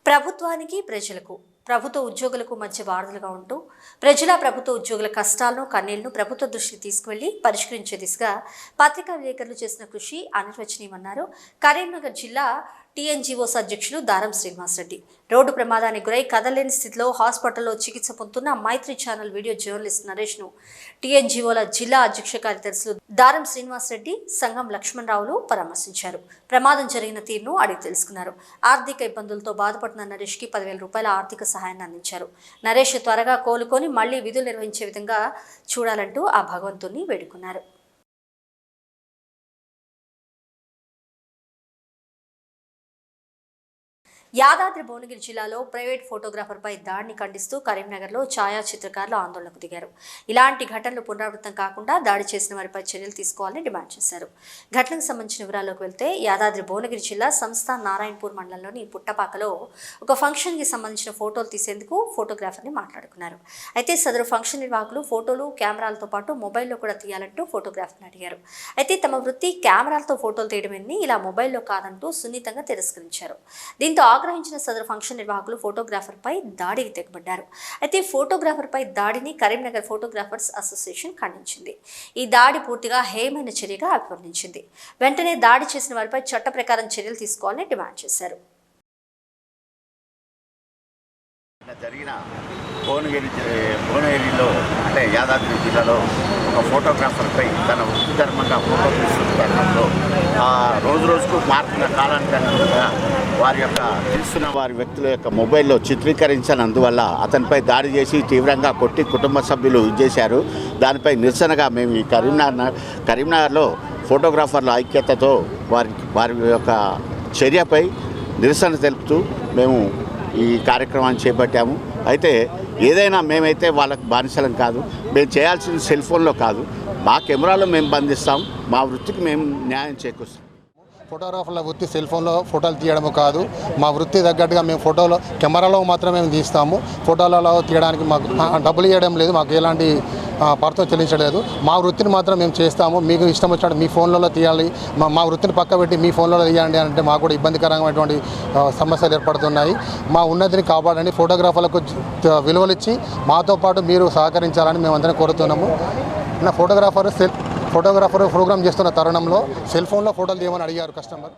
ప్రభుత్వానికి ప్రజలకు ప్రభుత్వ ఉద్యోగులకు మధ్య వారధులుగా ఉంటూ ప్రజల ప్రభుత్వ ఉద్యోగుల కష్టాలను కన్నీళ్లను ప్రభుత్వ దృష్టికి తీసుకువెళ్లి పరిష్కరించే దిశగా పత్రికా విలేకరులు చేసిన కృషి అనిర్వచనీయమన్నారు కరీంనగర్ జిల్లా టీఎన్జీఓస్ అధ్యక్షులు దారం శ్రీనివాసరెడ్డి. రోడ్డు ప్రమాదానికి గురై కదలేని స్థితిలో హాస్పిటల్లో చికిత్స పొందుతున్న మైత్రి ఛానల్ వీడియో జర్నలిస్ట్ నరేష్ను టీఎన్జీఓల జిల్లా అధ్యక్ష కార్యదర్శులు దారం శ్రీనివాసరెడ్డి, సంగం లక్ష్మణరావులు పరామర్శించారు. ప్రమాదం జరిగిన తీరును అడిగి తెలుసుకున్నారు. ఆర్థిక ఇబ్బందులతో బాధపడుతున్న నరేష్కి 10,000 రూపాయల ఆర్థిక సహాయాన్ని అందించారు. నరేష్ త్వరగా కోలుకొని మళ్లీ విధులు నిర్వహించే విధంగా చూడాలంటూ ఆ భగవంతుని వేడుకున్నారు. యాదాద్రి భువనగిరి జిల్లాలో ప్రైవేట్ ఫోటోగ్రాఫర్పై దాడిని ఖండిస్తూ కరీంనగర్లో ఛాయాచిత్రకారులు ఆందోళనకు దిగారు. ఇలాంటి ఘటనలు పునరావృతం కాకుండా దాడి చేసిన వారిపై చర్యలు తీసుకోవాలని డిమాండ్ చేశారు. ఘటనకు సంబంధించిన వివరాల్లోకి వెళ్తే యాదాద్రి భువనగిరి జిల్లా సంస్థ నారాయణపూర్ మండలంలోని పుట్టపాకలో ఒక ఫంక్షన్కి సంబంధించిన ఫోటోలు తీసేందుకు ఫోటోగ్రాఫర్ని మాట్లాడుకున్నారు. అయితే సదరు ఫంక్షన్ నిర్వాహకులు ఫోటోలు కెమెరాలతో పాటు మొబైల్లో కూడా తీయాలంటూ ఫోటోగ్రాఫర్ని అడిగారు. అయితే తమ వృత్తి కెమెరాలతో ఫోటోలు తీయడమేని ఇలా మొబైల్లో కాదంటూ సున్నితంగా తిరస్కరించారు. దీంతో ఆగ్రహించిన సదరు ఫంక్షన్ నిర్వాహకులు ఫోటోగ్రాఫర్పై దాడికి తెగబడ్డారు. అయితే ఫోటోగ్రాఫర్పై దాడిని కరీంనగర్ ఫోటోగ్రాఫర్స్ అసోసియేషన్ ఖండించింది. ఈ దాడి పూర్తిగా హేయమైన చర్యగా అభివర్ణించింది. వెంటనే దాడి చేసిన వారిపై చట్ట ప్రకారం చర్యలు తీసుకోవాలని డిమాండ్ చేశారు. జరిగిన భువనగిరిలో అంటే యాదాద్రి జిల్లాలో ఒక ఫోటోగ్రాఫర్పై తన వృత్తి ధర్మంగా ఫోటో తీస్తున్న తరుణంలో రోజు రోజుకు మారుతున్న కాలానికి అనుగుణంగా వారి యొక్క తీస్తున్న వారి వ్యక్తుల యొక్క మొబైల్లో చిత్రీకరించినందువల్ల అతనిపై దాడి చేసి తీవ్రంగా కొట్టి కుటుంబ సభ్యులు చేశారు. దానిపై నిరసనగా మేము ఈ కరీంనగర్లో ఫోటోగ్రాఫర్ల ఐక్యతతో వారి యొక్క చర్యపై నిరసన తెలుపుతూ మేము ఈ కార్యక్రమాన్ని చేపట్టాము. అయితే ఏదైనా మేమైతే వాళ్ళకి బానిసలం కాదు. మేము చేయాల్సిన సెల్ ఫోన్లో కాదు, మా కెమెరాలో మేము బంధిస్తాం. మా వృత్తికి మేము న్యాయం చేకూరుస్తాం. ఫోటోగ్రాఫర్ల వృత్తి సెల్ ఫోన్లో ఫోటోలు తీయడం కాదు. మా వృత్తి తగ్గట్టుగా మేము ఫోటోలో కెమెరాలో మాత్రమే మేము తీస్తాము. ఫోటోలలో తీయడానికి మాకు డబ్బులు ఇవ్వడం లేదు, మాకు ఎలాంటి పర్తో చెల్లించలేదు. మా వృత్తిని మాత్రం మేము చేస్తాము. మీకు ఇష్టం వచ్చినట్టు మీ ఫోన్లలో తీయాలి, మా వృత్తిని పక్క పెట్టి మీ ఫోన్లలో తీయండి అంటే మాకు కూడా ఇబ్బందికరమైనటువంటి సమస్యలు ఏర్పడుతున్నాయి. మా ఉన్నతిని కాపాడండి. ఫోటోగ్రాఫర్లకు విలువలు ఇచ్చి మాతో పాటు మీరు సహకరించాలని మేమందరం కోరుతున్నాము. నా ఫోటోగ్రాఫర్ ప్రోగ్రామ్ చేస్తున్న తరుణంలో సెల్ ఫోన్లో ఫోటోలు తీయమని అడిగారు కస్టమర్.